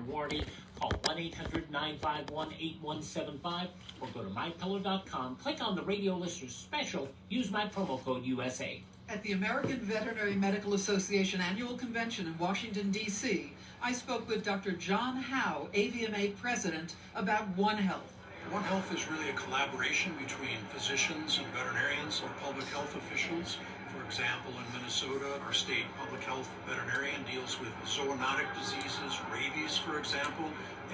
return warranty. Call 1-800-951-8175 or go to mypillow.com. Click on the radio listeners special. Use my promo code USA. At the American Veterinary Medical Association Annual Convention in Washington, D.C., I spoke with Dr. John Howe, AVMA President, about One Health. One Health is really a collaboration between physicians and veterinarians or public health officials. For example, in Minnesota, our state public health veterinarian deals with zoonotic diseases, rabies, for example.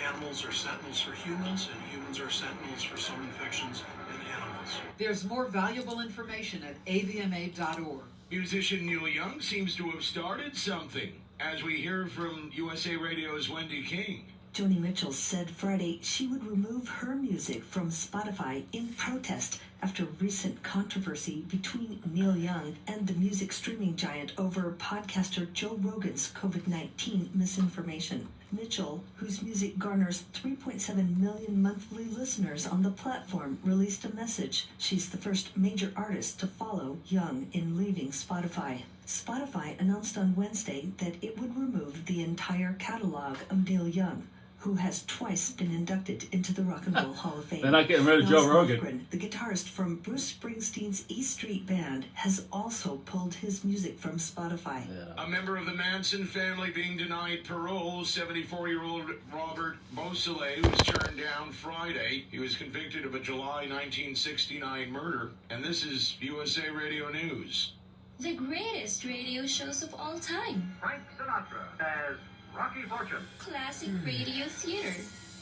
Animals are sentinels for humans, and humans are sentinels for some infections in animals. There's more valuable information at avma.org. Musician Neil Young seems to have started something, as we hear from USA Radio's Wendy King. Joni Mitchell said Friday she would remove her music from Spotify in protest after recent controversy between Neil Young and the music streaming giant over podcaster Joe Rogan's COVID-19 misinformation. Mitchell, whose music garners 3.7 million monthly listeners on the platform, released a message. She's the first major artist to follow Young in leaving Spotify. Spotify announced on Wednesday that it would remove the entire catalog of Neil Young, who has twice been inducted into the Rock and Roll Hall of Fame. They're not getting rid of Joe Rogan. Lundgren, the guitarist from Bruce Springsteen's E Street Band, has also pulled his music from Spotify. Yeah. A member of the Manson family being denied parole, 74-year-old Robert Beausoleil was turned down Friday. He was convicted of a July 1969 murder. And this is USA Radio News. The greatest radio shows of all time. Frank Sinatra as Rocky Fortune. Classic radio theater.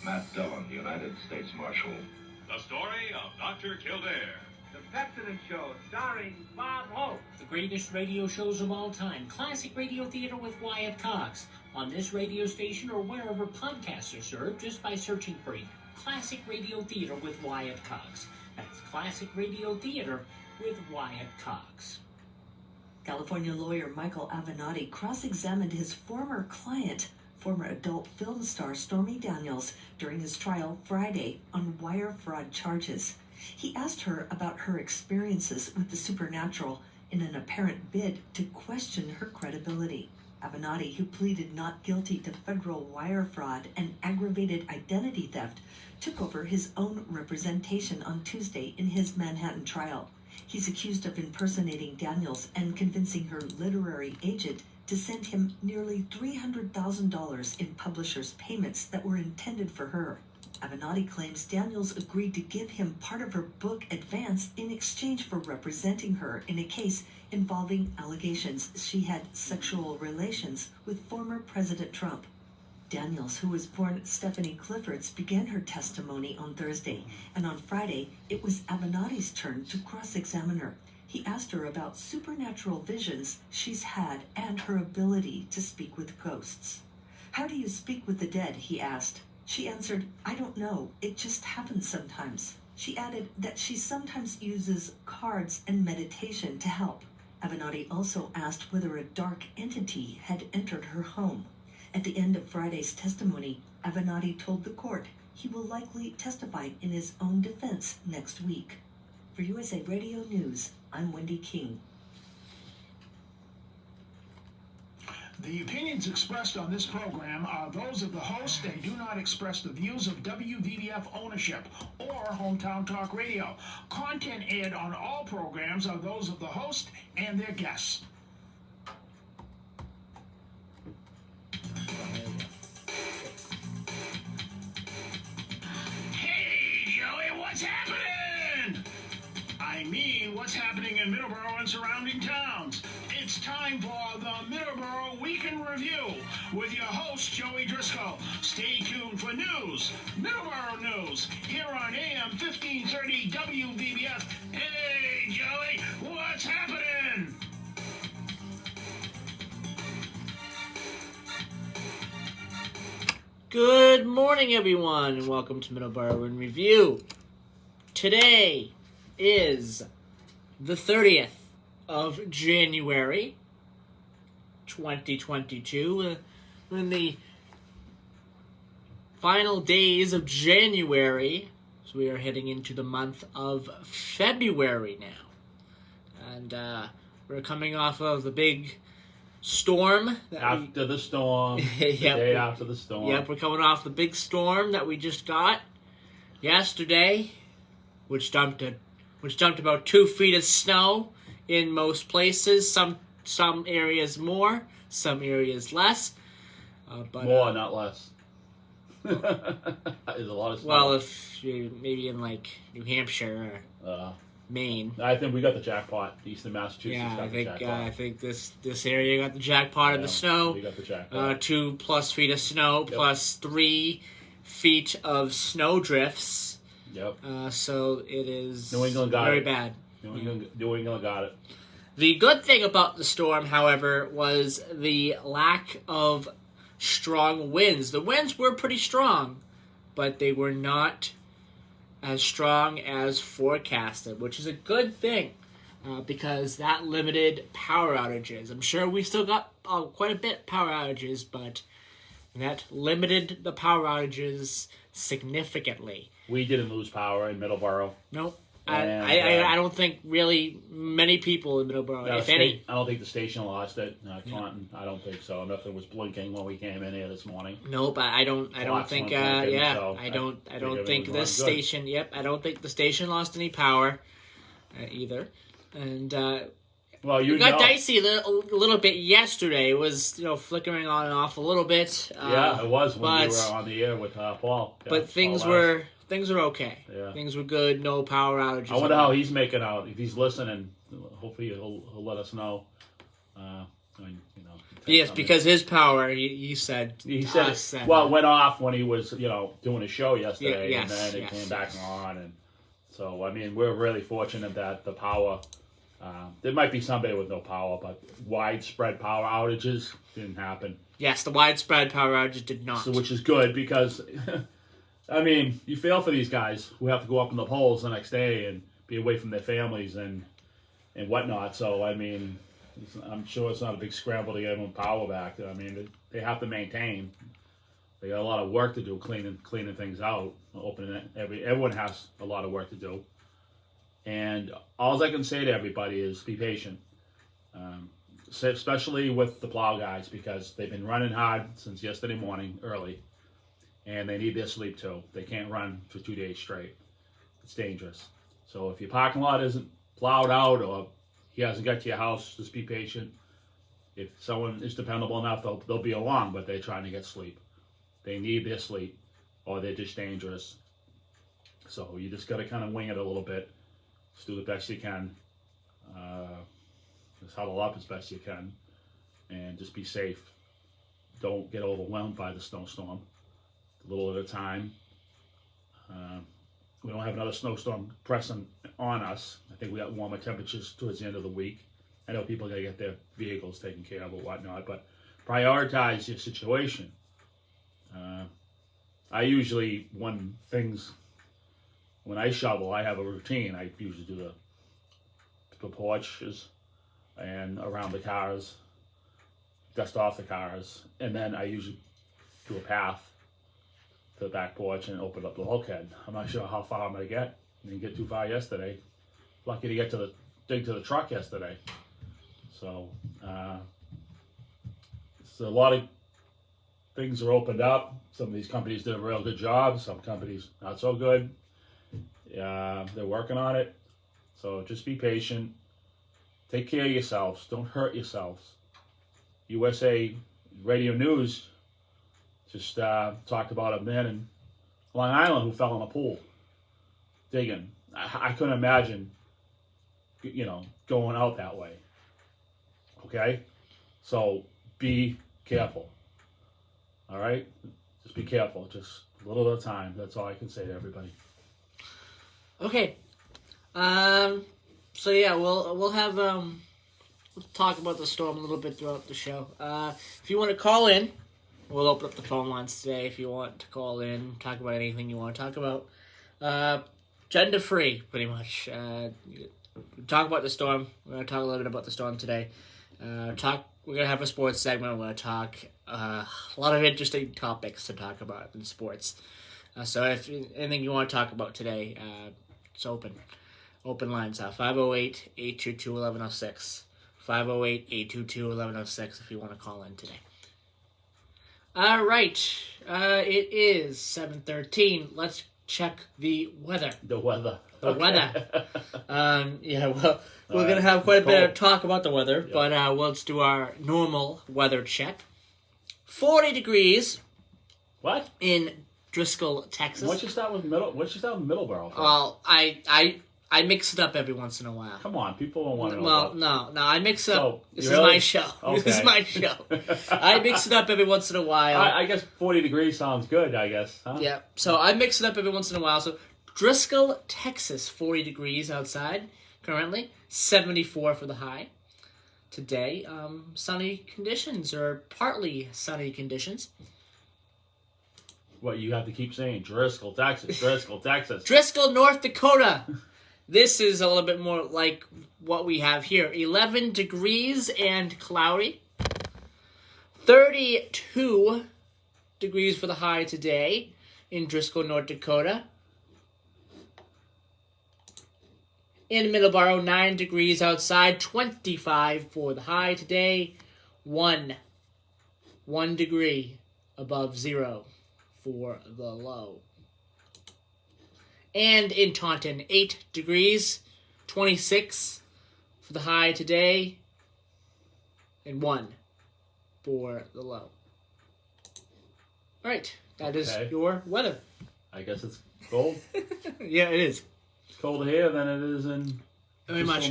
Matt Dillon, United States Marshal. The story of Dr. Kildare. The Accident Show, starring Bob Hope. The greatest radio shows of all time. Classic radio theater with Wyatt Cox. On this radio station or wherever podcasts are served, just by searching for Classic Radio Theater with Wyatt Cox. That's Classic Radio Theater with Wyatt Cox. California lawyer Michael Avenatti cross-examined his former client, former adult film star Stormy Daniels, during his trial Friday on wire fraud charges. He asked her about her experiences with the supernatural in an apparent bid to question her credibility. Avenatti, who pleaded not guilty to federal wire fraud and aggravated identity theft, took over his own representation on Tuesday in his Manhattan trial. He's accused of impersonating Daniels and convincing her literary agent to send him nearly $300,000 in publishers' payments that were intended for her. Avenatti claims Daniels agreed to give him part of her book advance in exchange for representing her in a case involving allegations she had sexual relations with former President Trump. Daniels, who was born Stephanie Cliffords, began her testimony on Thursday, and on Friday, it was Avenatti's turn to cross-examine her. He asked her about supernatural visions she's had and her ability to speak with ghosts. "How do you speak with the dead?" he asked. She answered, "I don't know. It just happens sometimes." She added that she sometimes uses cards and meditation to help. Avenatti also asked whether a dark entity had entered her home. At the end of Friday's testimony, Avenatti told the court he will likely testify in his own defense next week. For USA Radio News, I'm Wendy King. The opinions expressed on this program are those of the host and do not express the views of WVBF ownership or Hometown Talk Radio. Content aired on all programs are those of the host and their guests. What's happening? I mean, what's happening in Middleboro and surrounding towns? It's time for the Middleboro Week in Review with your host, Joey Driscoll. Stay tuned for news, Middleboro news, here on AM 1530 WVBF. Hey, Joey, what's happening? Good morning, everyone, and welcome to Middleboro in Review. Today is the 30th of January, 2022. We're in the final days of January, so we are heading into the month of February now. And we're coming off of the big storm. After the storm. Yep. The day after the storm. Yep, we're coming off the big storm that we just got yesterday, which dumped about 2 feet of snow in most places. Some areas more, some areas less. But more, not less. There's a lot of snow. Well, if you maybe in like New Hampshire or Maine. I think we got the jackpot. Eastern Massachusetts Yeah, got the jackpot. I think this area got the jackpot in the snow. We got the jackpot. 2+ feet of snow, plus 3 feet of snow drifts. Yep. So it is New England got very it. bad. New England got it. The good thing about the storm, however, was the lack of strong winds. The winds were pretty strong, but they were not as strong as forecasted, which is a good thing because that limited power outages. I'm sure we still got quite a bit power outages, but that limited the power outages significantly. We didn't lose power in Middleboro. Nope. I don't think really many people in Middleboro, if any. I don't think the station lost it. Taunton, I don't think so. Nothing was blinking when we came in here this morning. Nope, I don't think. I don't think this station. Yep, I don't think the station lost any power either. And well, it got dicey a little bit yesterday. It was flickering on and off a little bit. Yeah, it was when we were on the air with Paul. Yeah, but things were okay. Yeah. Things were good. No power outages. I wonder how he's making out. If he's listening, hopefully he'll let us know. Yes, because his power, he said. Well, it went off when he was doing a show yesterday, and then it came back on, and so I mean we're really fortunate that the power. There might be somebody with no power, but widespread power outages didn't happen. Yes, the widespread power outages did not. So, which is good because, I mean, you feel for these guys who have to go up in the polls the next day and be away from their families and whatnot. So, I mean, I'm sure it's not a big scramble to get them power back. I mean, they have to maintain. They got a lot of work to do, cleaning things out, opening it. Everyone has a lot of work to do. And all I can say to everybody is be patient, especially with the plow guys, because they've been running hard since yesterday morning early, and they need their sleep too. They can't run for 2 days straight. It's dangerous. So if your parking lot isn't plowed out or he hasn't got to your house, just be patient. If someone is dependable enough, they'll be along, but they're trying to get sleep. They need their sleep, or they're just dangerous. So you just got to kind of wing it a little bit. Just do the best you can. Just huddle up as best you can, and just be safe. Don't get overwhelmed by the snowstorm. A little at a time. We don't have another snowstorm pressing on us. I think we got warmer temperatures towards the end of the week. I know people got to get their vehicles taken care of or whatnot, but prioritize your situation. I usually, when I shovel, I have a routine. I usually do the porches and around the cars, dust off the cars, and then I usually do a path to the back porch and open up the bulkhead. I'm not sure how far I'm going to get. I didn't get too far yesterday. Lucky to get to the truck yesterday. So a lot of things are opened up. Some of these companies did a real good job. Some companies not so good. They're working on it. So just be patient. Take care of yourselves. Don't hurt yourselves. USA Radio News just talked about a man in Long Island who fell in a pool digging. I couldn't imagine, going out that way. Okay? So be careful. All right? Just be careful. Just a little at a time. That's all I can say to everybody. Okay. So yeah, we'll have we'll talk about the storm a little bit throughout the show. If you want to call in, we'll open up the phone lines today. If you want to call in, talk about anything you want to talk about, gender free, pretty much. Talk about the storm. We're gonna talk a little bit about the storm today. We're gonna have a sports segment. We're gonna talk a lot of interesting topics to talk about in sports. So if anything you want to talk about today, it's open. Open lines, 508-822-1106. 508-822-1106 if you want to call in today. All right. It is 7:13. Let's check the weather. The weather. The weather. Well, we're going to have quite a bit of talk about the weather, but let's do our normal weather check. 40 degrees. What? In Driscoll, Texas. What'd you start with Middleboro? Well, I mix it up every once in a while. Come on, people don't want to know. Well, no, I mix it up. So, this is my show. Okay. This is my show. I mix it up every once in a while. I guess 40 degrees sounds good, I guess. Huh? Yeah, so I mix it up every once in a while. So Driscoll, Texas, 40 degrees outside currently, 74 for the high. Today, sunny conditions or partly sunny conditions. What, you have to keep saying Driscoll, Texas, Driscoll, Texas. Driscoll, North Dakota. This is a little bit more like what we have here. 11 degrees and cloudy. 32 degrees for the high today in Driscoll, North Dakota. In Middleboro, 9 degrees outside. 25 for the high today. 1 degree above zero for the low. And in Taunton, 8 degrees, 26 for the high today, and 1 for the low. All right, that is your weather. I guess it's cold. Yeah, it is. It's colder here than it is in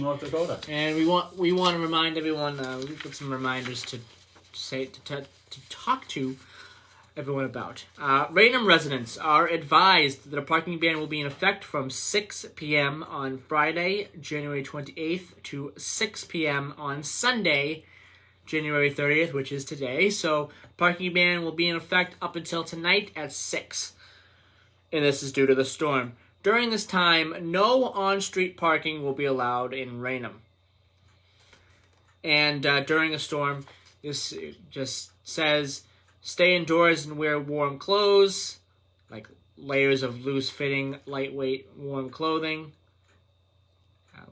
North Dakota. And we want to remind everyone. We put some reminders to talk to everyone about. Raynham residents are advised that a parking ban will be in effect from 6 p.m. on Friday, January 28th to 6 p.m. on Sunday, January 30th, which is today. So parking ban will be in effect up until tonight at 6. And this is due to the storm. During this time, no on-street parking will be allowed in Raynham. And during a storm, this just says, stay indoors and wear warm clothes, like layers of loose-fitting, lightweight, warm clothing,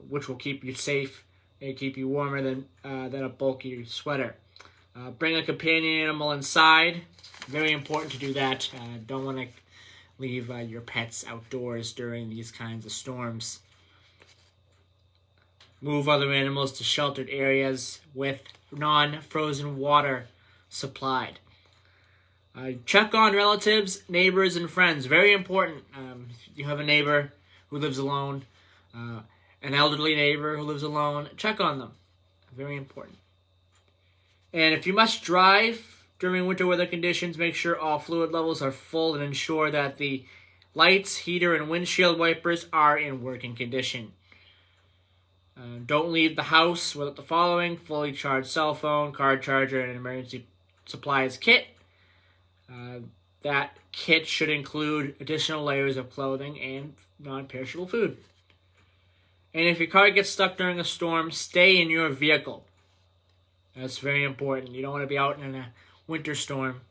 which will keep you safe and keep you warmer than a bulky sweater. Bring a companion animal inside. Very important to do that. Don't want to leave your pets outdoors during these kinds of storms. Move other animals to sheltered areas with non-frozen water supplied. Check on relatives, neighbors, and friends. Very important. If you have a neighbor who lives alone, an elderly neighbor who lives alone, check on them. Very important. And if you must drive during winter weather conditions, make sure all fluid levels are full and ensure that the lights, heater, and windshield wipers are in working condition. Don't leave the house without the following: fully charged cell phone, card charger, and an emergency supplies kit. That kit should include additional layers of clothing and non-perishable food. And if your car gets stuck during a storm, stay in your vehicle. That's very important. You don't want to be out in a winter storm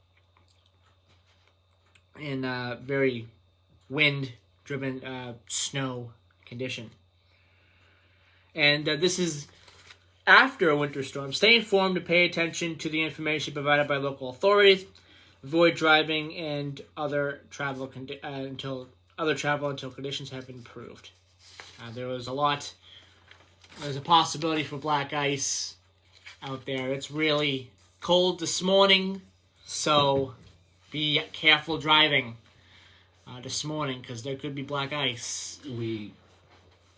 in a very wind-driven snow condition. And this is after a winter storm. Stay informed and pay attention to the information provided by local authorities. Avoid driving and other travel until conditions have improved. There's a possibility for black ice out there. It's really cold this morning, so be careful driving this morning because there could be black ice.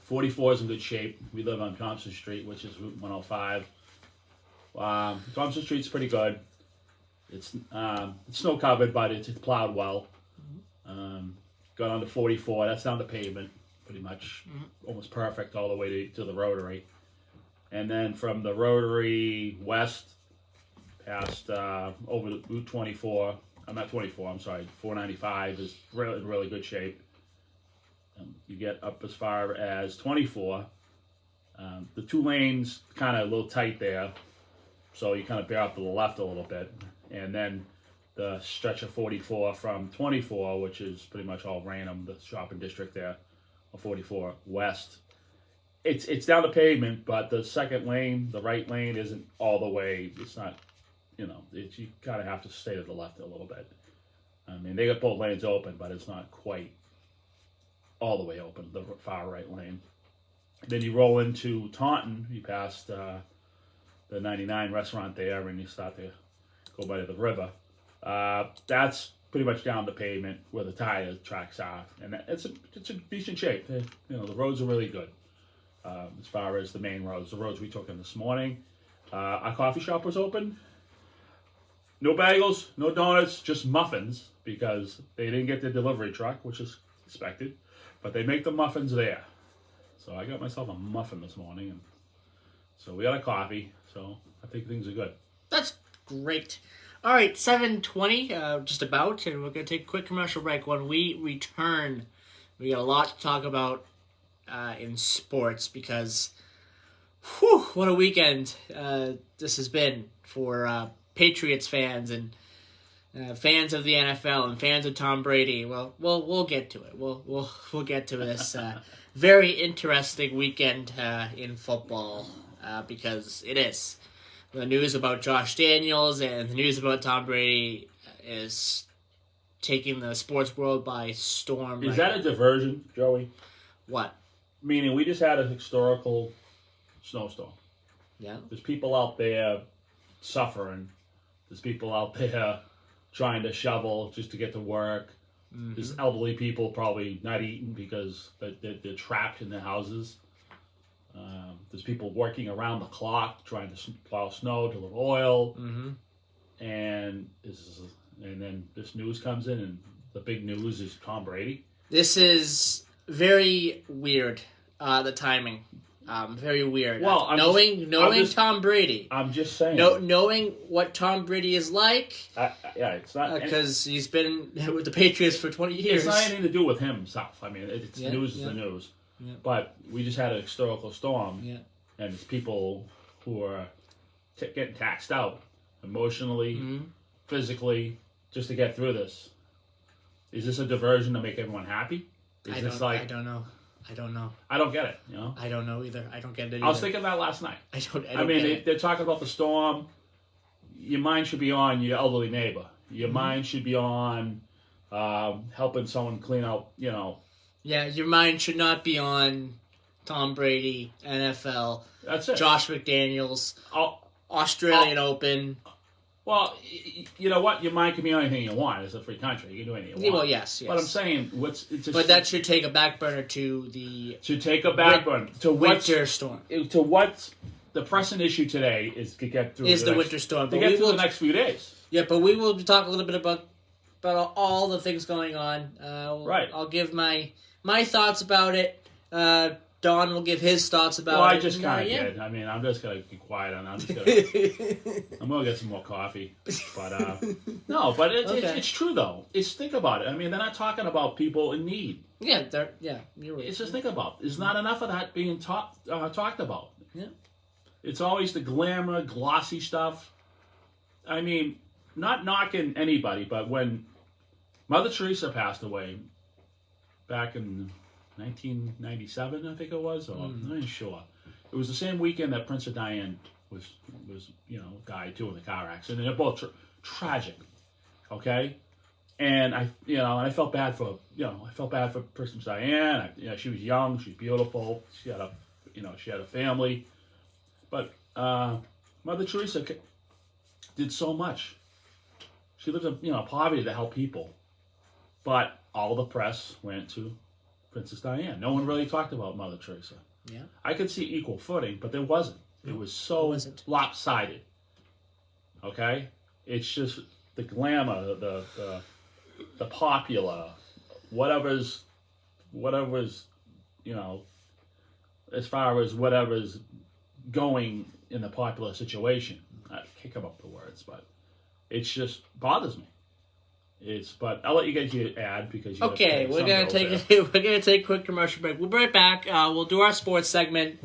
44 is in good shape. We live on Thompson Street, which is Route 105. Thompson Street's pretty good. It's snow covered, but it's plowed well. Got on to 44. That's down the pavement, pretty much, almost perfect all the way to the Rotary. And then from the Rotary west, past over Route 24. I'm not 24. I'm sorry. 495 is really really good shape. You get up as far as 24. The 2 lanes kind of a little tight there, so you kind of bear up to the left a little bit. And then the stretch of 44 from 24, which is pretty much all Raynham, the shopping district there, of 44 west. it's down the pavement, but the second lane, the right lane, isn't all the way. It's not, you kind of have to stay to the left a little bit. I mean, they got both lanes open, but it's not quite all the way open, the far right lane. Then you roll into Taunton, you pass the 99 restaurant there, and you start to go by the river. That's pretty much down the pavement where the tire tracks are, and it's a decent shape. The roads are really good as far as the main roads. The roads we took in this morning. Our coffee shop was open. No bagels, no donuts, just muffins, because they didn't get the delivery truck, which is expected, but they make the muffins there. So I got myself a muffin this morning, and so we got a coffee, so I think things are good. That's great. All right, 7:20, just about, and we're going to take a quick commercial break. When we return, we got a lot to talk about in sports, because what a weekend this has been for Patriots fans and fans of the NFL and fans of Tom Brady. Well, we'll get to it. We'll get to this very interesting weekend in football because it is. The news about Josh Daniels and the news about Tom Brady is taking the sports world by storm. Is that a diversion, Joey? What? Meaning we just had a historical snowstorm. Yeah. There's people out there suffering. There's people out there trying to shovel just to get to work. Mm-hmm. There's elderly people probably not eating because they're trapped in their houses. There's people working around the clock trying to plow snow, deliver oil. Mm-hmm. And then this news comes in, and the big news is Tom Brady. This is very weird, the timing. Very weird. Well, knowing Tom Brady. I'm just saying. Knowing what Tom Brady is like. It's not because he's been with the Patriots for 20 years. It's not anything to do with himself. I mean, it's news is the news. Yeah. But we just had a historical storm, and it's people who are getting taxed out emotionally, physically, just to get through this. Is this a diversion to make everyone happy? I don't know. I don't get it, I don't know either. I don't get it either. I was thinking that last night. I mean, they're talking about the storm. Your mind should be on your elderly neighbor. Your mind should be on helping someone clean out, Yeah, your mind should not be on Tom Brady, NFL. That's it. Josh McDaniels, Australian Open. Well, you know what? Your mind can be on anything you want. It's a free country. You can do anything you want. Well, yes. But I'm saying, but that should take a back burner to the... To take a back burner. To winter storm. To what the pressing issue today is to get through the winter storm. To get through the next few days. Yeah, but we will talk a little bit about all the things going on. Right. I'll give my thoughts about it. Don will give his thoughts about it. Well, I just kind of did. I mean, I'm just going to be quiet on it. I'm going to get some more coffee. But, no, but it's true, though. Think about it. I mean, they're not talking about people in need. Yeah, you're right. It's just think about. There's not enough of that being talked about. Yeah. It's always the glamour, glossy stuff. I mean, not knocking anybody, but when Mother Teresa passed away back in 1997, I think it was, or I'm not even sure. It was the same weekend that Princess Diana was died too in the car accident. And they're both tragic, okay. And I felt bad for Princess Diana. She was young, she was beautiful, she had a family, but Mother Teresa did so much. She lived in poverty to help people, but all the press went to Princess Diana. No one really talked about Mother Teresa. Yeah, I could see equal footing, but there wasn't. It was so lopsided. Okay, it's just the glamour, the popular, whatever's as far as whatever's going in the popular situation. I can't come up with the words, but it just bothers me. But I'll let you get your ad because we're gonna take a quick commercial break. We'll be right back. We'll do our sports segment,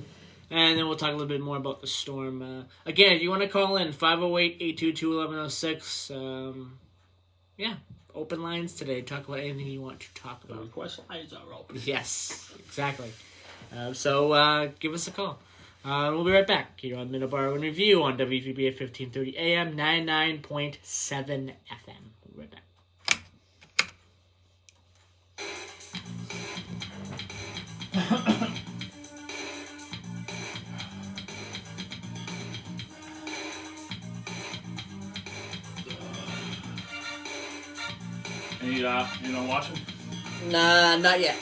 and then we'll talk a little bit more about the storm. Again, if you want to call in 508-822-1106. Open lines today. Talk about anything you want to talk about. The request lines are open. Yes, exactly. So give us a call. We'll be right back here on Middleboro in Review on WVB at 1530 AM, 99.7 FM. We'll be right back. You don't watch them? Nah, not yet.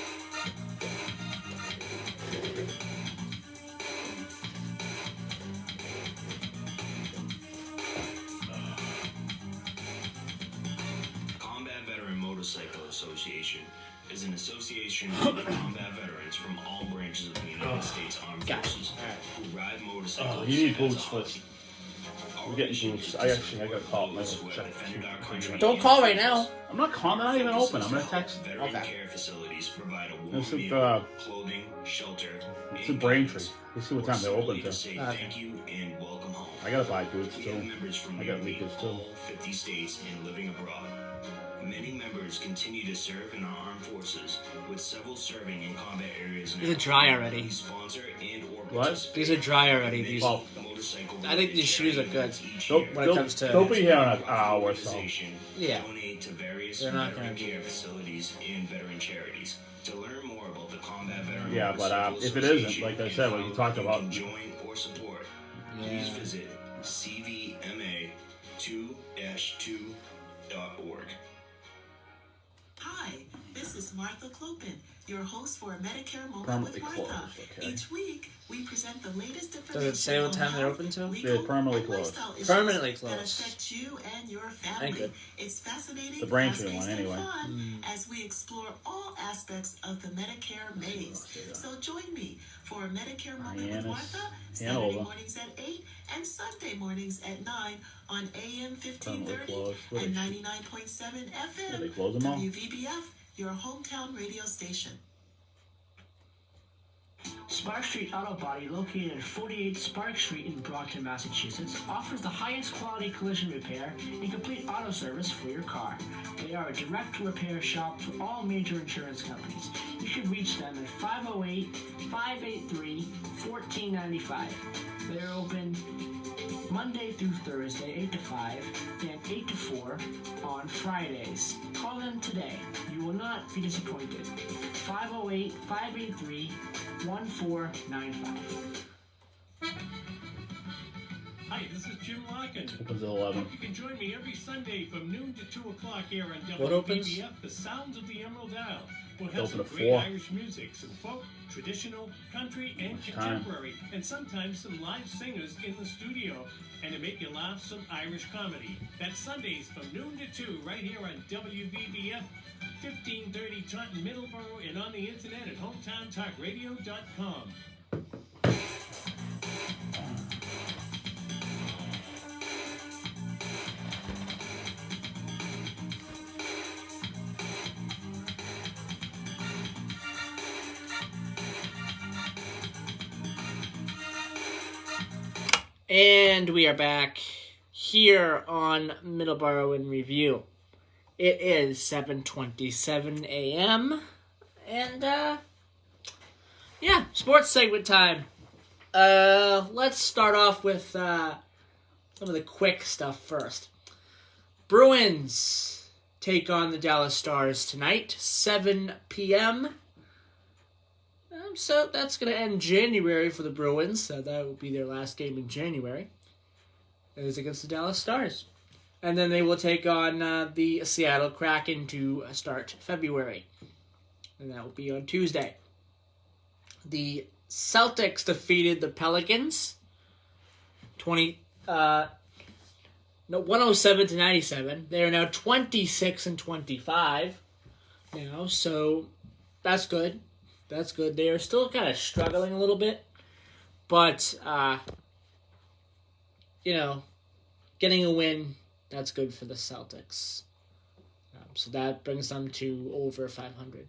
Combat Veteran Motorcycle Association is an association of combat veterans from all branches of the United States Armed Forces who ride motorcycles. Oh, you need boots first. We're getting boots. I got a call. Don't call right now. I'm not calling. They're not even open. I'm gonna text. Veteran care facilities provide a warm This is meal, clothing, shelter. It's in Braintree. You see what time they're open to. Thank you and welcome home. I gotta buy boots We have too. members from I got nearly leakers too. all 50 states and living abroad. Many members continue to serve in our armed forces, with several serving in combat areas. These are dry already. Sponsor and or What? These are dry already. These. Well, I think these shoes are good. When it comes to, they'll be here in an hour or so. Yeah. Donate to various They're not veteran gonna be- care facilities and veteran charities. To learn more about the Combat Veteran Yeah, but Motorcycle if it isn't, Association like I and said, what you how talked you about. can join or support, please visit cvma2-2.org. Hi, this is Martha Clopin, your host for Medicare Moment Permanently with Martha. closed, okay. Each week, we present the latest information. Does it say what time they're open till? legal, They're permanently and closed. lifestyle issues Permanently that closed. affect you and your Thank family. you. It's fascinating, The Braintree fast-paced, one, anyway. and fun as we explore all aspects of the Medicare maze. So join me for Medicare Moment with Martha, Saturday Hanover. mornings at 8 and Sunday mornings at 9 on AM 1530 closed. What and is- 99.7 FM. They close them all? WVBF, your hometown radio station. Spark Street Auto Body, located at 48 Spark Street in Brockton, Massachusetts, offers the highest quality collision repair and complete auto service for your car. They are a direct repair shop for all major insurance companies. You should reach them at 508-583-1495. They're open Monday through Thursday, 8 to 5, and 8 to 4 on Fridays. Call them today. You will not be disappointed. 508-583-1495. Hi, this is Jim Larkin. Opens at 11. You can join me every Sunday from noon to 2 o'clock here on What opens? WBBF, the Sounds of the Emerald Isle. We'll They have open some at great 4. Irish music, some folk, traditional, country, and Much time. contemporary, and sometimes some live singers in the studio. And to make you laugh, some Irish comedy. That's Sundays from noon to 2 right here on WBBF, 1530 Taunton, Middleboro, and on the internet at hometowntalkradio.com. And we are back here on Middleboro in Review. It is 7:27 a.m. And, yeah, sports segment time. Let's start off with some of the quick stuff first. Bruins take on the Dallas Stars tonight, 7 p.m., so that's going to end January for the Bruins. So that will be their last game in January. It is against the Dallas Stars. And then they will take on the Seattle Kraken to start February. And that will be on Tuesday. The Celtics defeated the Pelicans 107 to 97. They are now 26 and 25 now, so that's good. That's good. They are still kind of struggling a little bit, but, getting a win, that's good for the Celtics. So that brings them to over 500.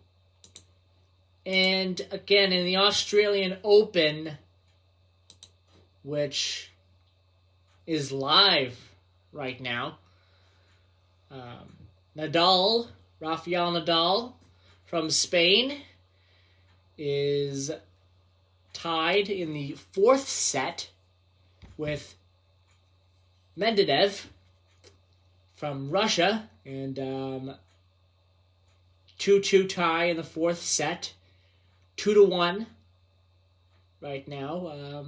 And again, in the Australian Open, which is live right now, Rafael Nadal from Spain, is tied in the fourth set with Medvedev from Russia, and 2-2 tie in the fourth set, 2-1 right now,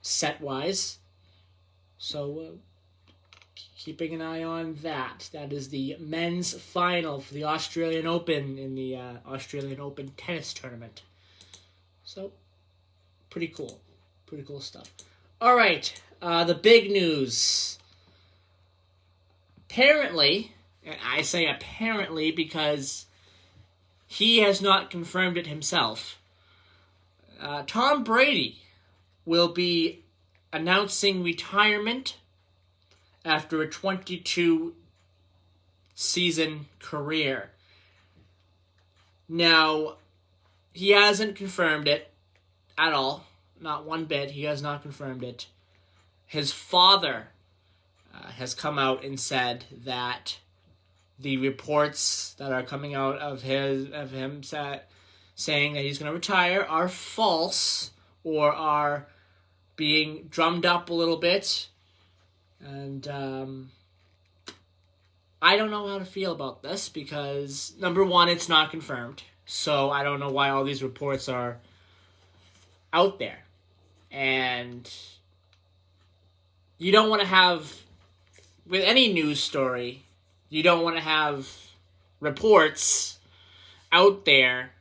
set-wise. So keeping an eye on that. That is the men's final for the Australian Open in the Australian Open tennis tournament. So, pretty cool. Pretty cool stuff. All right, the big news. Apparently, and I say apparently because he has not confirmed it himself, Tom Brady will be announcing retirement after a 22-season career. Now, he hasn't confirmed it at all. Not one bit. He has not confirmed it. His father has come out and said that the reports that are coming out of him saying that he's going to retire are false or are being drummed up a little bit. And I don't know how to feel about this because, number one, it's not confirmed. So I don't know why all these reports are out there. And you don't want to have, with any news story, you don't want to have reports out there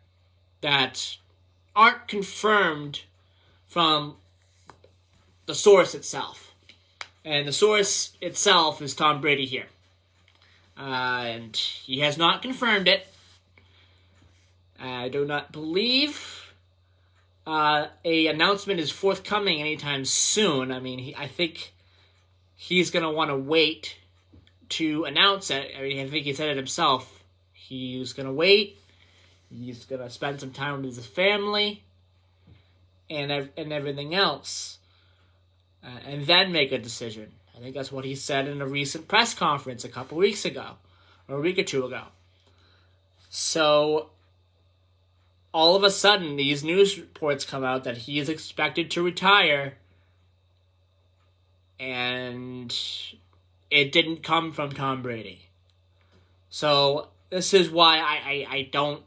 that aren't confirmed from the source itself. And the source itself is Tom Brady here. And he has not confirmed it. I do not believe a announcement is forthcoming anytime soon. I mean, I think he's going to want to wait to announce it. I mean, I think he said it himself. He's going to wait. He's going to spend some time with his family and everything else. And then make a decision. I think that's what he said in a recent press conference a couple weeks ago, or a week or two ago. So, all of a sudden, these news reports come out that he is expected to retire, and it didn't come from Tom Brady. So, this is why I don't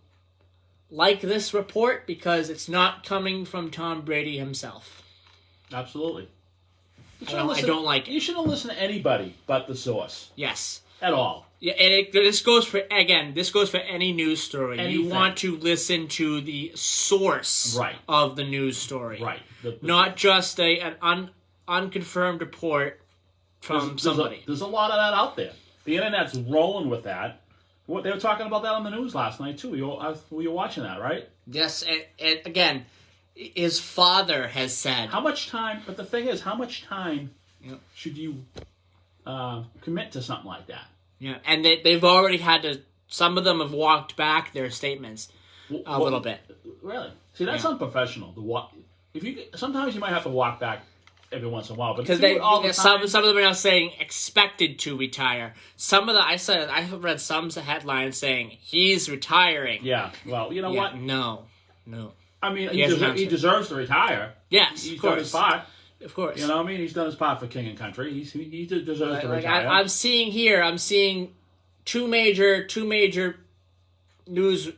like this report, because it's not coming from Tom Brady himself. Absolutely. I don't like it. You shouldn't listen to anybody but the source. Yes. At all. Yeah, and this goes for any news story. Anything. You want to listen to the source of the news story. Right. Not just an unconfirmed report from somebody. There's a lot of that out there. The internet's rolling with that. They were talking about that on the news last night, too. Were you watching that, right? Yes, and again, his father has said... How much time... But the thing is, how much time should you commit to something like that? Yeah, and they've already had to... Some of them have walked back their statements a little bit. Really? See, that's unprofessional. Sometimes you might have to walk back every once in a while, but because some of them are now saying expected to retire. I read some headlines saying he's retiring. Yeah, well, you know what? No. I mean, he deserves to retire. Yes, he's done his part. Of course. You know what I mean? He's done his part for King and Country. He deserves to retire. I'm seeing two major news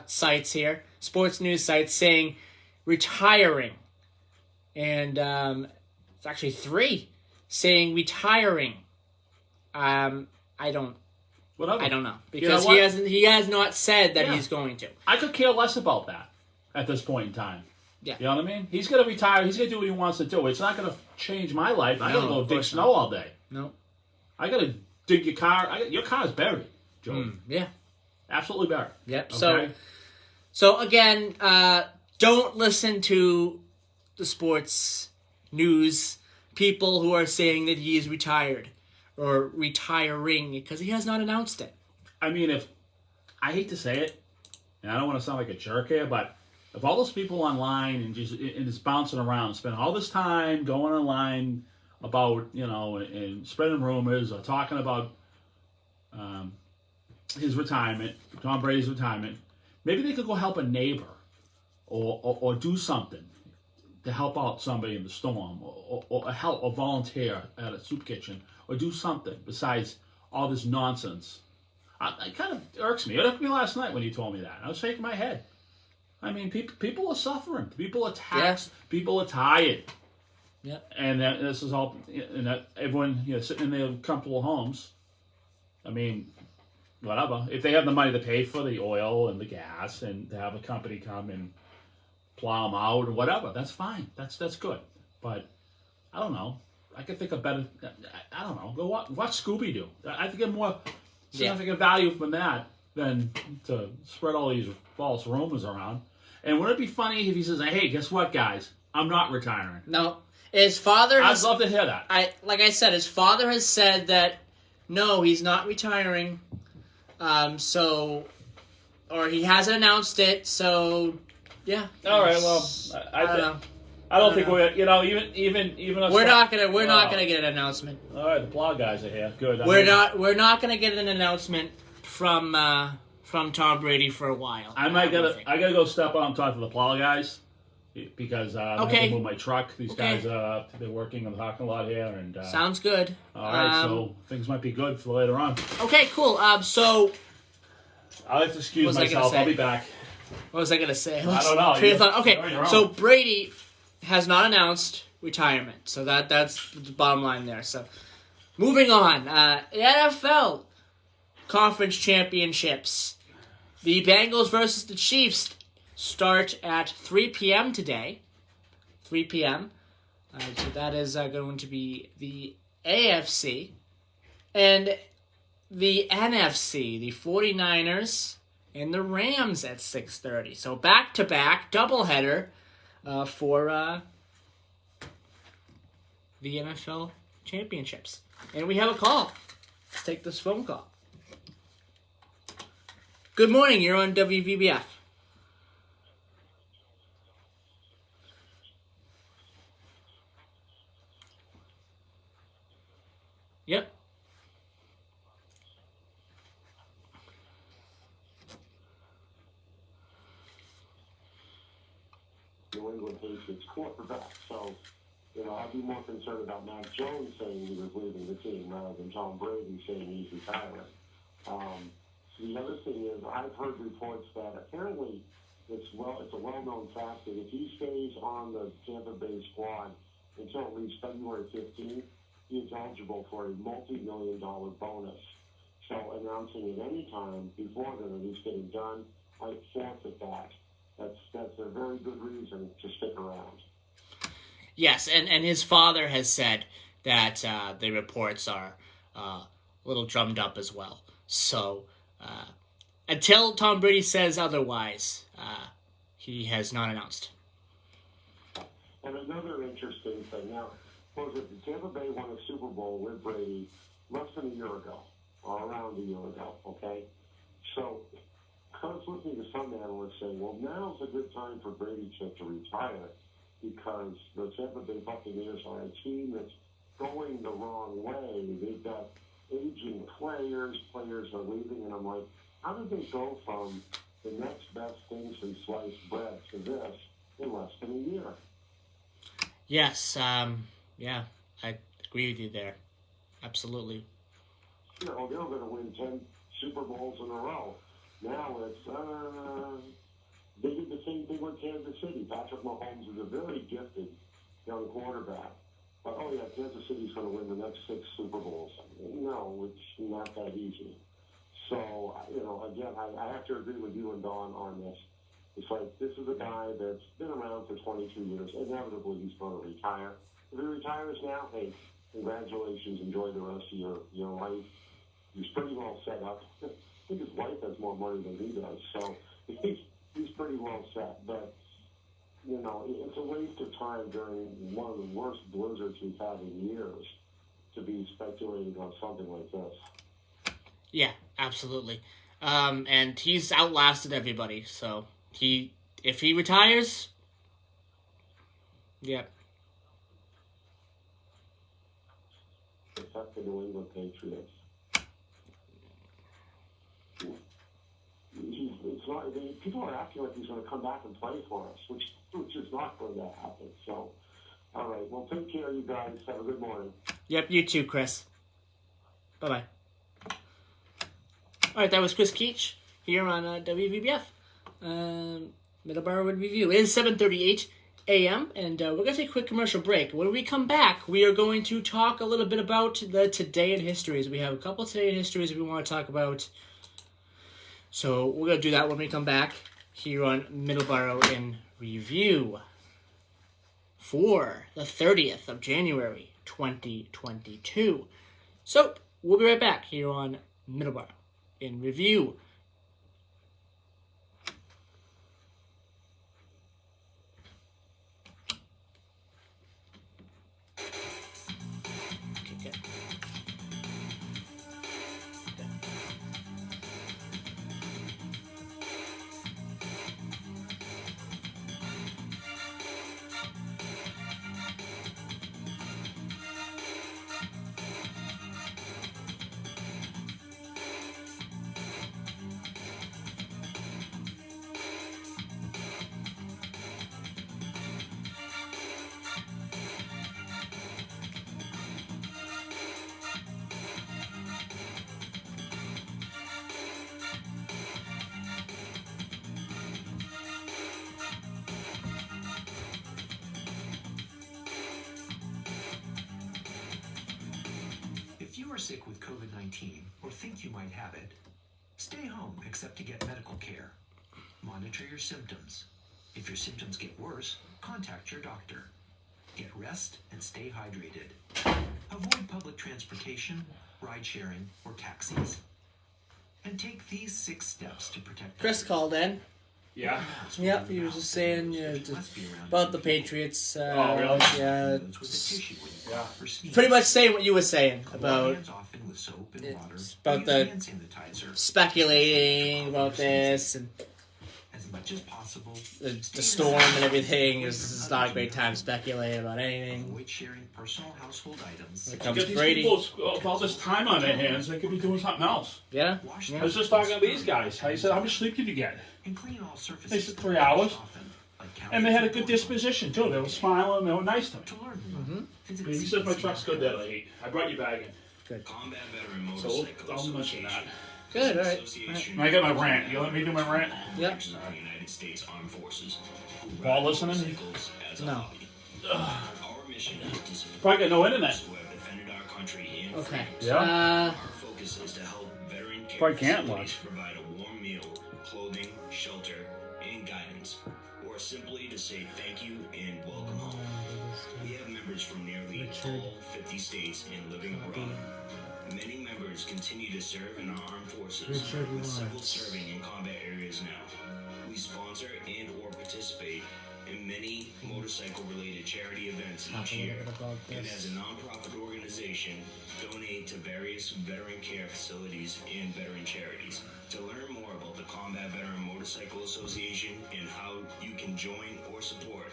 sites here, sports news sites saying retiring. And it's actually 3 saying retiring. I don't know, because he has not said that he's going to. I could care less about that at this point in time. Yeah. You know what I mean? He's going to retire. He's going to do what he wants to do. It's not going to change my life. I got to go dig snow all day. No. I got to dig your car. Your car's buried, Joe. Yeah. Absolutely buried. Yep. Okay? So again, don't listen to the sports news people who are saying that he is retired or retiring, because he has not announced it. I mean, I hate to say it, and I don't want to sound like a jerk here, but if all those people online and just bouncing around, spending all this time going online about, and spreading rumors or talking about his retirement, Tom Brady's retirement, maybe they could go help a neighbor or do something to help out somebody in the storm, or help or volunteer at a soup kitchen, or do something besides all this nonsense. It kind of irks me. It irked me last night when you told me that. I was shaking my head. I mean, people are suffering. People are taxed. Yeah. People are tired. Yeah. And this is all, and everyone, sitting in their comfortable homes. I mean, whatever. If they have the money to pay for the oil and the gas, and to have a company come and plow them out or whatever, that's fine. That's good. But I don't know. I could think of better. I don't know. Go watch Scooby Doo. I think get more significant value from that than to spread all these false rumors around. And wouldn't it be funny if he says, "Hey, guess what, guys? I'm not retiring." No, his father. I'd love to hear that. Like I said, his father has said that no, he's not retiring. Or he hasn't announced it. So, yeah. All right. Well, I don't know. I don't think we're, even us. We're not gonna get an announcement. All right, the Plow guys are here. Good. We're not gonna get an announcement from Tom Brady for a while. I gotta go step on top of the Plow guys because I have to move my truck. These guys they're working on the parking lot here, and sounds good. All right, so things might be good for later on. Okay, cool. So I'll have to excuse myself. I'll be back. What was I gonna say? I don't know. Okay, so Brady has not announced retirement, so that's the bottom line there. So, moving on, NFL Conference Championships. The Bengals versus the Chiefs start at 3 p.m. today. 3 p.m. So that is going to be the AFC. And the NFC, the 49ers and the Rams at 6:30. So back-to-back, doubleheader for the NFL championships. And we have a call. Let's take this phone call. Good morning, you're on WVBF. Yep. New England Patriots quarterback. So, I'd be more concerned about Mac Jones saying he was leaving the team rather than Tom Brady saying he's retiring. The other thing is, I've heard reports that apparently it's a well-known fact that if he stays on the Tampa Bay squad until at least February 15th, he is eligible for a multi-million-dollar bonus. So announcing it any time before then that he's getting done, I forfeit that. That's a very good reason to stick around. Yes, and his father has said that the reports are a little drummed up as well. So until Tom Brady says otherwise, he has not announced. And another interesting thing, now, was it the Tampa Bay won a Super Bowl with Brady less than a year ago, or around a year ago, okay? So I was listening to some analysts say, well, now's a good time for Brady to retire because the Tampa Bay Buccaneers are a team that's going the wrong way. They've got aging players are leaving, and I'm like, how did they go from the next best thing since sliced bread to this in less than a year? Yes, yeah, I agree with you there. Absolutely. They were going to win 10 Super Bowls in a row. Now it's, they did the same thing with Kansas City. Patrick Mahomes is a very gifted young quarterback. But, Kansas City's going to win the next 6 Super Bowls. No, it's not that easy. So, again, I have to agree with you and Don on this. It's like, this is a guy that's been around for 22 years. Inevitably, he's going to retire. If he retires now, hey, congratulations. Enjoy the rest of your life. He's pretty well set up. I think his wife has more money than he does. So he's pretty well set. But, it's a waste of time during one of the worst blizzards we've had in years to be speculating on something like this. Yeah, absolutely. And he's outlasted everybody. So if he retires, yeah. Except the New England Patriots. it's not. People are acting like he's going to come back and play for us, which is not going to happen. So, all right. Well, take care, you guys. Have a good morning. Yep, you too, Chris. Bye-bye. All right, that was Chris Keach here on WVBF. Middleboro Review. It is 7:38 a.m., and we're going to take a quick commercial break. When we come back, we are going to talk a little bit about the Today in Histories. We have a couple Today in Histories we want to talk about. So we're going to do that when we come back here on Middleboro in Review for the 30th of January, 2022. So we'll be right back here on Middleboro in Review. If you are sick with COVID-19 or think you might have it, stay home except to get medical care. Monitor your symptoms. If your symptoms get worse, contact your doctor. Get rest and stay hydrated. Avoid public transportation, ride sharing, or taxis. And take these 6 steps to protect Chris called in. Yeah. Yep, he was just saying about the Patriots. Oh, really? Yeah. Pretty much saying what you were saying about the speculating about this and as much as possible. The storm and everything. It's not a great time to speculate about anything. Avoid sharing personal household items. When it comes Because to these Brady. people, with all this time on their hands, they could be doing something else. Yeah. I was just talking to these guys. I said, how much sleep did you get? And clean all surfaces. They said 3 hours. And they had a good disposition, too. They were smiling. They were nice to me. Mm-hmm. He says my truck's good that I ate. I brought you back in. Good. Combat Veteran So Motorcycle I'll mention that. Good, all right. When I get my rant, you let me do my rant? Yep. The United States Armed Forces. Paul listening? As a No. hobby. Our mission is to support Probably got no internet. those who have defended our country and Okay. freedoms. Yeah. Our focus is to help veteran care Probably can't facilities watch. provide a warm meal, clothing, shelter, and guidance, or simply to say thank you and welcome home. We have members from nearly all 50 states and living abroad. Many members continue to serve in our armed forces, with several serving in combat areas now. We sponsor and or participate in many motorcycle-related charity events each year, and as a non-profit organization, donate to various veteran care facilities and veteran charities. To learn more about the Combat Veteran Motorcycle Association and how you can join or support,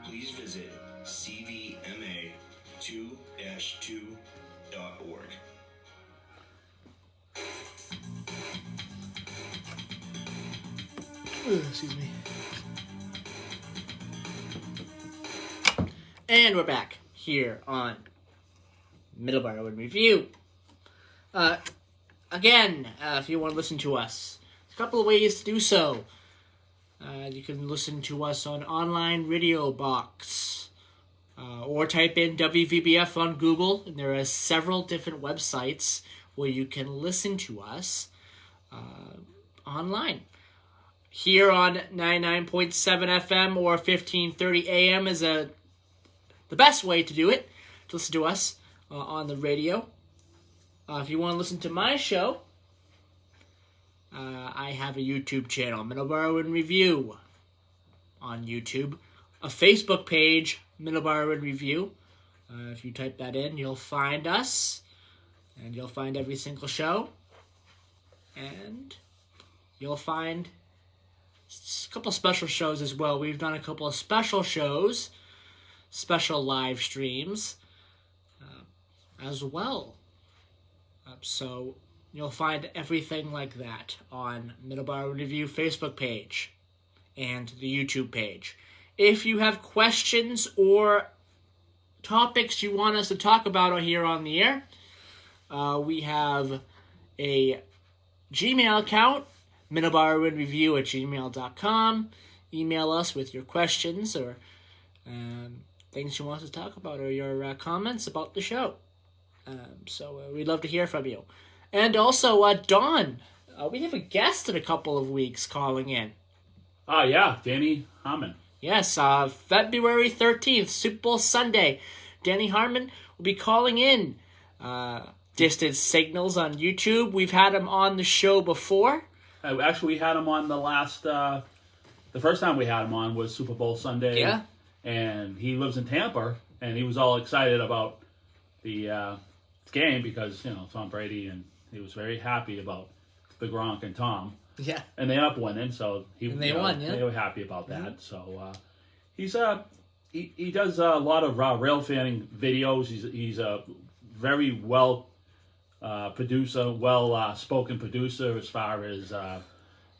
please visit cvma2-2.org. Excuse me. And we're back here on Middleboro in Review. Again, if you want to listen to us, there's a couple of ways to do so. You can listen to us on Online Radio Box, or type in WVBF on Google, and there are several different websites where you can listen to us online. Here on 99.7 FM or 1530 AM is the best way to do it, to listen to us on the radio. If you want to listen to my show, I have a YouTube channel, Middleboro in Review, on YouTube. A Facebook page, Middleboro in Review. If you type that in, you'll find us, and you'll find every single show, and you'll find a couple of special shows as well. We've done a couple of special shows, special live streams as well. So You'll find everything like that on Middleboro Review Facebook page and the YouTube page. If you have questions or topics you want us to talk about here on the air, we have a Gmail account, middleboronreview@gmail.com. Email us with your questions or things you want us to talk about or your comments about the show. So we'd love to hear from you. And also, Dawn, we have a guest in a couple of weeks calling in. Oh, yeah, Danny Harmon. Yes, February 13th, Super Bowl Sunday. Danny Harmon will be calling in. Distant Signals on YouTube. We've had him on the show before. Actually, we had him on the first time we had him on was Super Bowl Sunday. Yeah. And he lives in Tampa, and he was all excited about the game because, Tom Brady, and he was very happy about the Gronk and Tom. Yeah. And they ended up winning, so they won, yeah. They were happy about that. Mm-hmm. So he does a lot of rail fanning videos. He's a very well producer, spoken producer as far as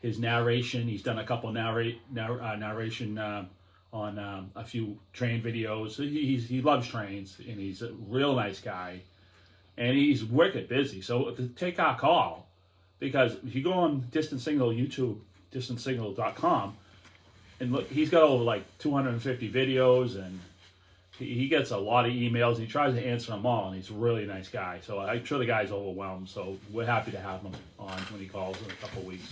his narration. He's done a couple narration on a few train videos. He loves trains, and he's a real nice guy. And he's wicked busy. So to take our call, because if you go on Distant Signal YouTube, distantsignal.com, and look, he's got over like 250 videos, and he gets a lot of emails. He tries to answer them all, and he's a really nice guy. So I'm sure the guy's overwhelmed. So we're happy to have him on when he calls in a couple of weeks.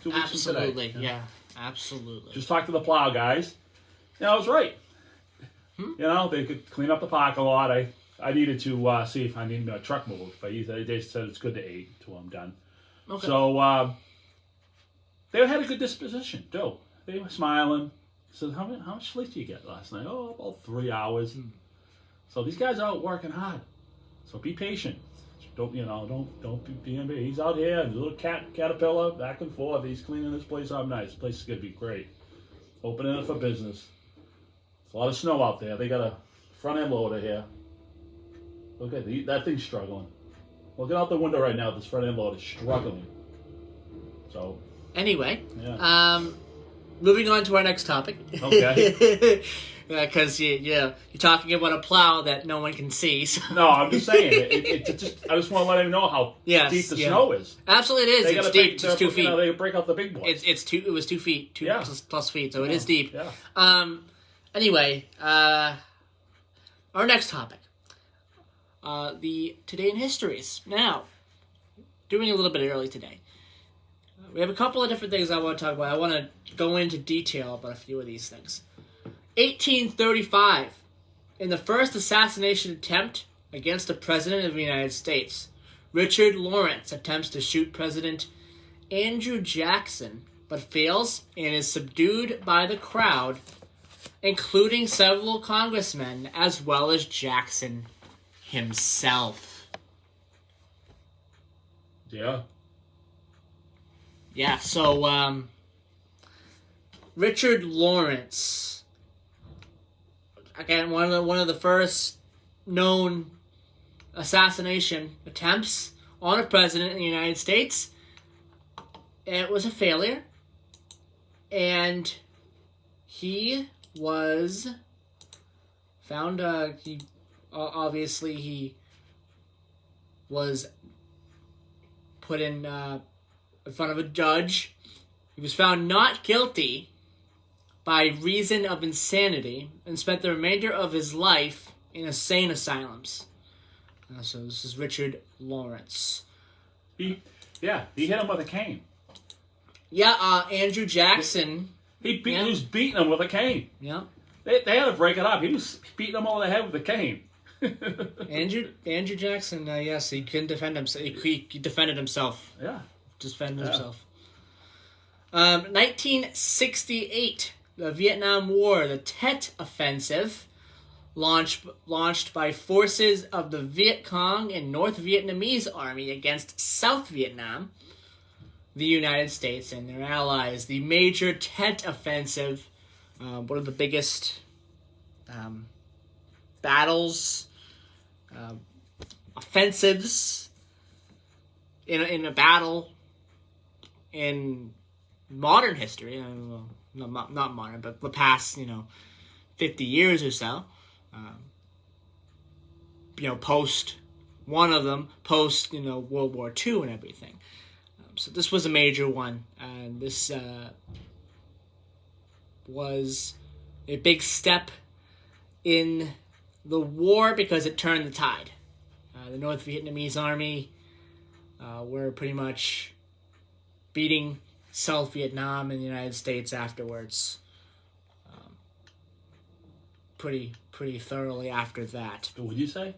2 weeks Absolutely, from today. yeah, absolutely. Just talk to the plow guys. I was right. They could clean up the parking lot. I needed to see if I needed a truck moved, but they said it's good to 8 till I'm done. Okay. So they had a good disposition, too. They were smiling. So how much sleep did you get last night? Oh, about 3 hours. So these guys are out working hard. So be patient. Don't be being. He's out here, a little caterpillar, back and forth. He's cleaning this place up nice. This place is gonna be great. Opening it for business. There's a lot of snow out there. They got a front end loader here. Look at that thing's struggling. Looking out the window right now, this front end loader is struggling. So anyway, yeah. Moving on to our next topic. Okay. Because you're talking about a plow that no one can see. So. No, I'm just saying. I just want to let him know how deep the snow is. Absolutely, it is. It's deep. It's 2 feet. They break out the big boys. It was 2 feet, plus feet. So it is deep. Yeah. Anyway, our next topic. The Today in Histories. Now, doing a little bit early today. We have a couple of different things I want to talk about. I want to go into detail about a few of these things. 1835, in the first assassination attempt against the President of the United States, Richard Lawrence attempts to shoot President Andrew Jackson, but fails and is subdued by the crowd, including several congressmen, as well as Jackson himself. Yeah. Yeah, so, Richard Lawrence, again, one of the first known assassination attempts on a president in the United States. It was a failure, and he was found. He was put in front of a judge. He was found not guilty by reason of insanity and spent the remainder of his life in insane asylums. So this is Richard Lawrence. He hit him with a cane. Yeah, Andrew Jackson. He was beating him with a cane. Yeah. They had to break it up. He was beating him over the head with a cane. Andrew Jackson, yes, he couldn't defend himself. He defended himself. Yeah. Defended himself. 1968, the Vietnam War, the Tet Offensive, launched by forces of the Viet Cong and North Vietnamese Army against South Vietnam, the United States and their allies. The major Tet Offensive, one of the biggest battles, offensives in a battle in modern history. Well, not modern, but the past 50 years or so. Post one of them, post World War II and everything. So this was a major one, and this was a big step in the war because it turned the tide. The North Vietnamese army were pretty much beating South Vietnam and the United States afterwards. Pretty thoroughly after that. What would you say?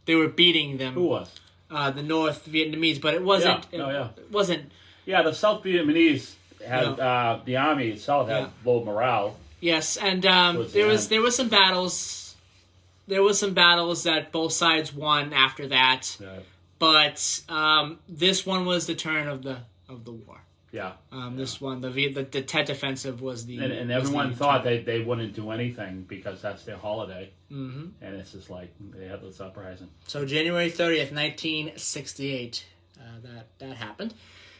They were beating them. Who was? The North Vietnamese, but it wasn't. Yeah. It wasn't. Yeah, the South Vietnamese had the army itself had low morale. Yes, and there was some battles. There was some battles that both sides won after that. Yeah. But this one was the turn of the war. Yeah. This one, the Tet Offensive was the... And everyone thought they wouldn't do anything because that's their holiday. Mm-hmm. And it's just like, they had this uprising. So January 30th, 1968, that happened.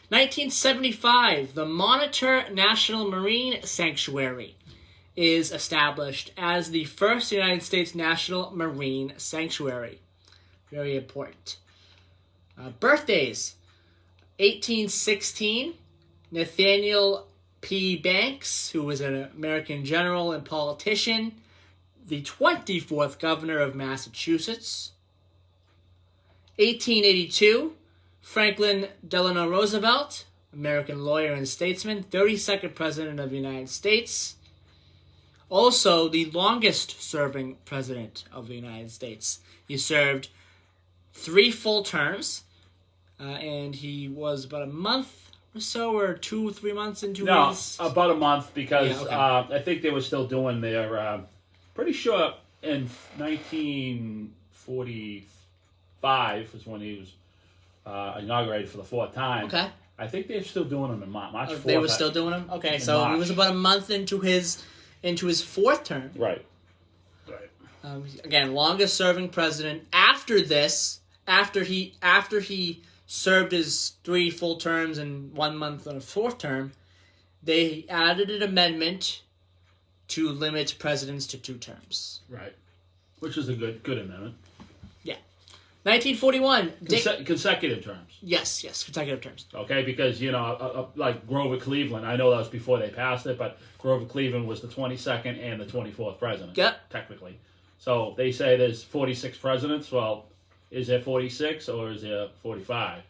1975, the Monitor National Marine Sanctuary is established as the first United States National Marine Sanctuary. Very important. Birthdays. 1816, Nathaniel P. Banks, who was an American general and politician, the 24th governor of Massachusetts. 1882, Franklin Delano Roosevelt, American lawyer and statesman, 32nd president of the United States. Also, the longest-serving president of the United States. He served 3 full terms, and he was about a month or so, or 3 months into his... No, about a month, because okay. I think they were still doing their... pretty sure in 1945 was when he was inaugurated for the 4th time. Okay. I think they're still doing them in March 4th. They were still doing them? Okay, so March. he was about a month into his 4th term. Right. Again, longest serving president. After this, after he served his 3 full terms and 1 month on a 4th term, they added an amendment to limit presidents to 2 terms. Right. Which is a good amendment. Yeah. 1941. Consecutive terms. Yes, consecutive terms. Okay, because, like Grover Cleveland, I know that was before they passed it, but Grover Cleveland was the 22nd and the 24th president. Yep. Technically. So they say there's 46 presidents. Well, is there 46 or is there 45?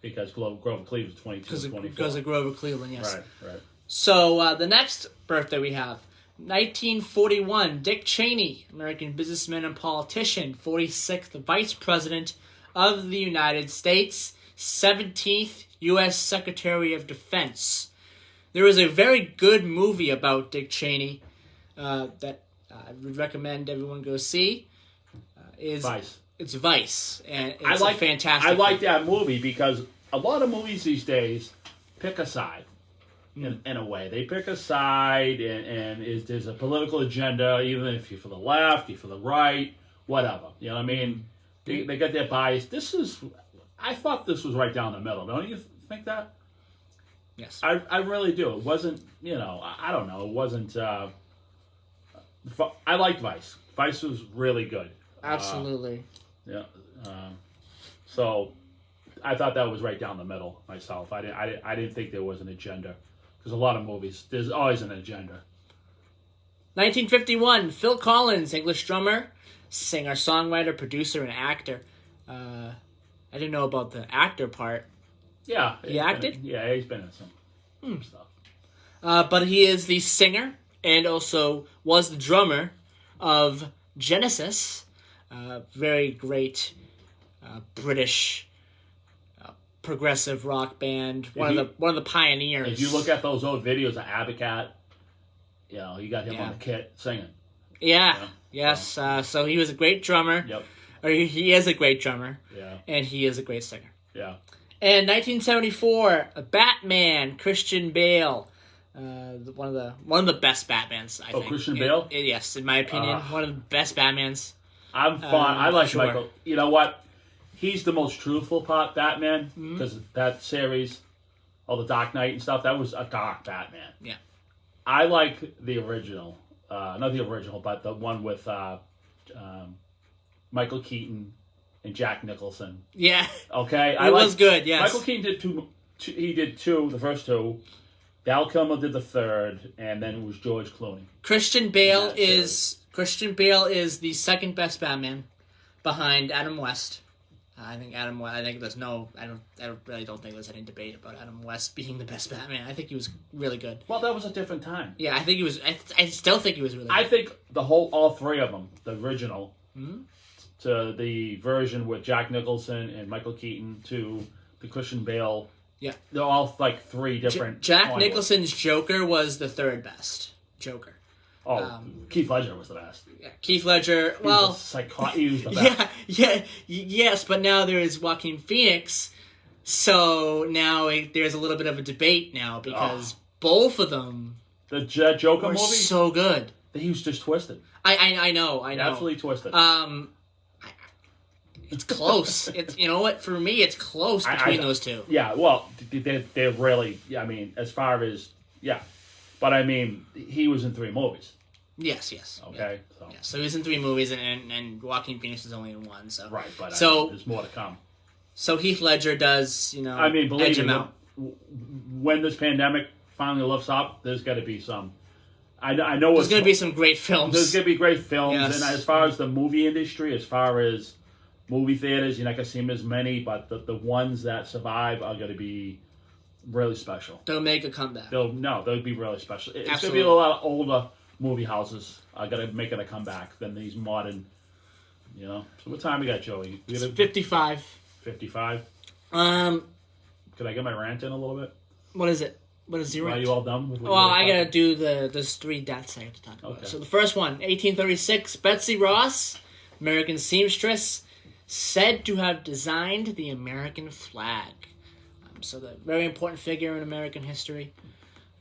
Because Grover Cleveland was 22 and 24. Because of Grover Cleveland, yes. Right. So the next birthday we have, 1941, Dick Cheney, American businessman and politician, 46th Vice President of the United States, 17th U.S. Secretary of Defense. There is a very good movie about Dick Cheney that I would recommend everyone go see. Vice. It's Vice, and it's fantastic. I like that movie because a lot of movies these days pick a side. In a way, they pick a side, and there's a political agenda, even if you're for the left, you're for the right, whatever. You know what I mean? They got their bias. I thought this was right down the middle. Don't you think that? Yes. I really do. It wasn't, I don't know. It wasn't. I liked Vice. Vice was really good. Absolutely. So I thought that was right down the middle myself. I didn't think there was an agenda. Because a lot of movies, there's always an agenda. 1951, Phil Collins, English drummer, singer, songwriter, producer, and actor. I didn't know about the actor part. Yeah. He acted? He's been in some stuff. But he is the singer and also was the drummer of Genesis, very great British progressive rock band, one of the pioneers. If you look at those old videos of Abacat, you got him on the kit singing. Yeah. Yes. So he was a great drummer. Yep. Or he is a great drummer. Yeah. And he is a great singer. Yeah. And 1974, Batman, Christian Bale, one of the best Batmans. I think. Christian Bale. Yes, in my opinion, one of the best Batmans. I'm fond. I like sure. Michael. You know what? he's the most truthful Batman because that series, all the Dark Knight and stuff, that was a dark Batman. Yeah. I like the original, not the original, but the one with Michael Keaton and Jack Nicholson. Yeah. Okay, it was good. Yes. Michael Keaton did two. He did two, the first two. Val Kilmer did the third, and then it was George Clooney. Christian Bale is the second best Batman, behind Adam West. I think there's no. I really don't think there's any debate about Adam West being the best Batman. I think he was really good. Well, that was a different time. Yeah, I think he was. I still think he was really good. I think all three of them, the original, to the version with Jack Nicholson and Michael Keaton, to the Christian Bale. Yeah, they're all like three different. Jack Nicholson's Joker was the third best Joker. Oh, Keith Ledger was the best. Yeah, Keith Ledger. Well, he was the best. Yes, but now there is Joaquin Phoenix, so now there's a little bit of a debate now because both of them the Joker were movie so good. He was just twisted. I know. Absolutely twisted. It's close. It's for me, it's close between those two. Yeah, well, they're really. I mean, as far as but I mean, he was in 3 movies. Yes. Okay. Yeah. So he was in 3 movies, and Joaquin Phoenix is only in 1. So right, but there's more to come. So Heath Ledger does, I mean, believe edge him me, out. When this pandemic finally lifts up, there's got to be some. I know there's going to be some great films. There's going to be great films, yes. And as far as the movie industry, as far as movie theaters, you're not going to see them as many, but the ones that survive are going to be really special. They'll make a comeback. They'll be really special. It's going to be a lot of older movie houses are going to make it a comeback than these modern, So what time we got, Joey? It's 55. 55? Can I get my rant in a little bit? What is it? What is your rant? Are you all done? With well, I got to do there's 3 deaths I have to talk about. Okay. So the first one, 1836, Betsy Ross, American seamstress, said to have designed the American flag. So the very important figure in American history.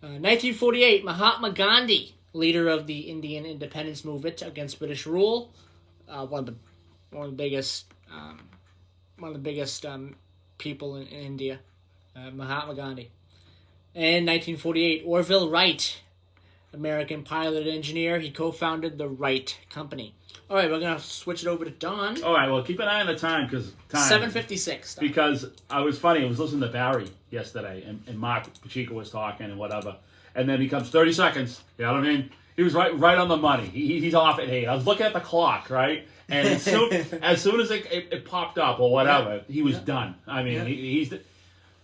1948, Mahatma Gandhi, leader of the Indian independence movement against British rule, one of the biggest people in India, Mahatma Gandhi. And 1948, Orville Wright, American pilot and engineer. He co-founded the Wright Company. All right, we're going to switch it over to Don. All right, well, keep an eye on the time, because 7:56. Because I was listening to Barry yesterday, and Mark Pacheco was talking and whatever, and then he comes 30 seconds, you know what I mean? He was right on the money. He's off at 8. I was looking at the clock, right? And as soon as it popped up or whatever, he was done. I mean,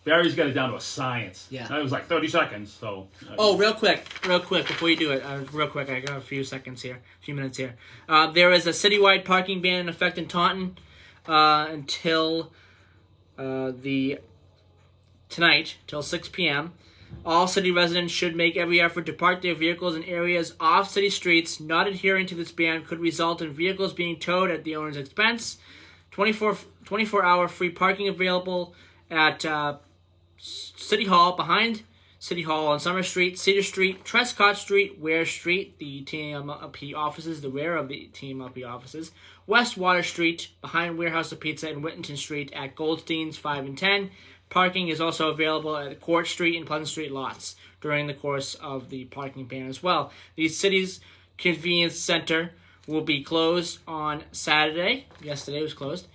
Barry's got it down to a science. Yeah. It was like 30 seconds, so... real quick, before you do it, I got a few minutes here. There is a citywide parking ban in effect in Taunton until tonight, till 6 p.m. All city residents should make every effort to park their vehicles in areas off city streets. Not adhering to this ban could result in vehicles being towed at the owner's expense. 24-hour free parking available at City Hall, behind City Hall on Summer Street, Cedar Street, Trescott Street, Ware Street, the TMLP offices, the rear of the TMLP offices, West Water Street, behind Warehouse of Pizza, and Whittington Street at Goldstein's 5 and 10. Parking is also available at Court Street and Pleasant Street lots during the course of the parking ban as well. The city's convenience center will be closed on Saturday. Yesterday was closed.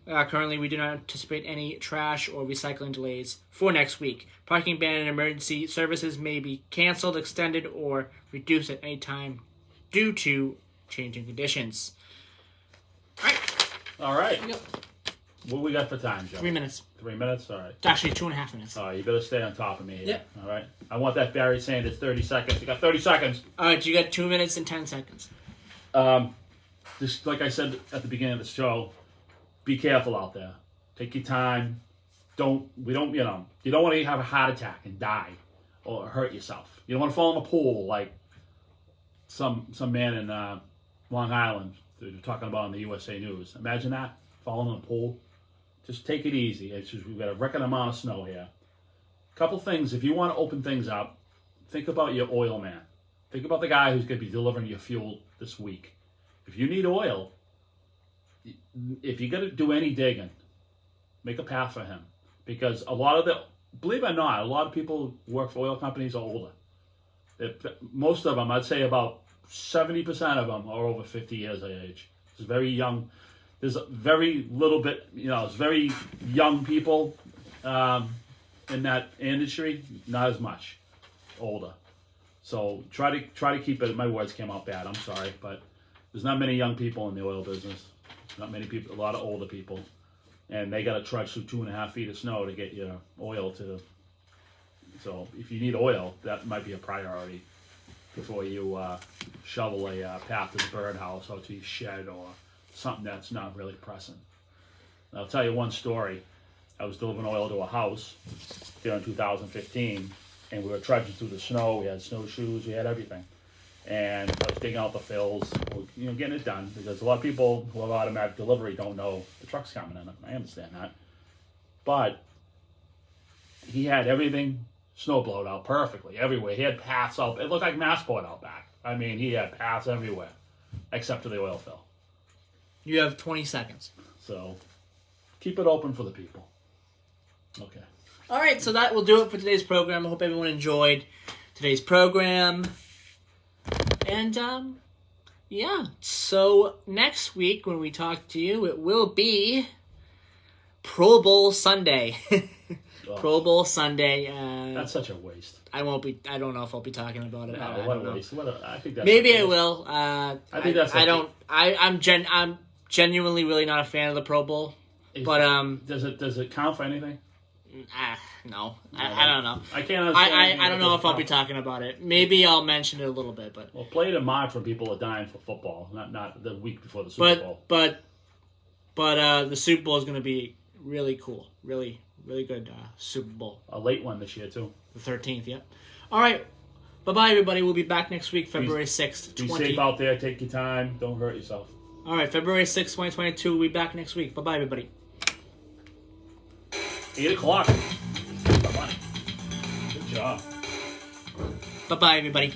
Currently, we do not anticipate any trash or recycling delays for next week. Parking ban and emergency services may be canceled, extended, or reduced at any time due to changing conditions. All right. Yep. What we got for time, Joe? 3 minutes. 3 minutes? All right. It's actually 2.5 minutes. All right, you better stay on top of me here. Yep. All right. I want that Barry Sanders 30 seconds. You got 30 seconds. All right, you got 2 minutes and 10 seconds. Just like I said at the beginning of the show, be careful out there. Take your time. You don't want to have a heart attack and die or hurt yourself. You don't want to fall in a pool like some man in Long Island they're talking about on the USA News. Imagine that, falling in a pool. Just take it easy. We've got a record amount of snow here. Couple things, if you want to open things up, think about your oil man. Think about the guy who's going to be delivering your fuel this week. If you need oil, if you're going to do any digging, Make a path for him. Because believe it or not, a lot of people who work for oil companies are older. Most of them, I'd say about 70% of them are over 50 years of age. It's very young. There's very little bit, it's very young people in that industry, not as much older. So try to keep it. My words came out bad. I'm sorry, but there's not many young people in the oil business. Not many people. A lot of older people, and they got to trudge through 2.5 feet of snow to get your oil to. So if you need oil, that might be a priority before you shovel a path to the birdhouse or to your shed or something that's not really pressing. I'll tell you one story. I was delivering oil to a house here in 2015, and we were trudging through the snow. We had snowshoes, we had everything. And I was digging out the fills, getting it done, because a lot of people who have automatic delivery don't know the truck's coming in. I understand that. But he had everything snow blowed out perfectly, everywhere. He had paths out. It looked like Massport out back. I mean, he had paths everywhere, except for the oil fill. You have 20 seconds. So, keep it open for the people. Okay. All right, so that will do it for today's program. I hope everyone enjoyed today's program. And, yeah. So, next week when we talk to you, it will be Pro Bowl Sunday. Pro Bowl Sunday. That's such a waste. I don't know if I'll be talking about it. No, what a waste. I think that's maybe I will. I think that's. I'm genuinely really not a fan of the Pro Bowl. But does it count for anything? No. I don't know. I can't understand. I don't know if I'll be talking about it. Maybe I'll mention it a little bit, but play it in March when people are dying for football, not the week before the Super Bowl. But the Super Bowl is going to be really cool, really good Super Bowl. A late one this year too. The 13th, yeah. All right. Bye-bye, everybody. We'll be back next week, February 6th, Be safe out there. Take your time. Don't hurt yourself. All right, February 6th, 2022. We'll be back next week. Bye-bye, everybody. 8 o'clock. Bye-bye. Good job. Bye-bye, everybody.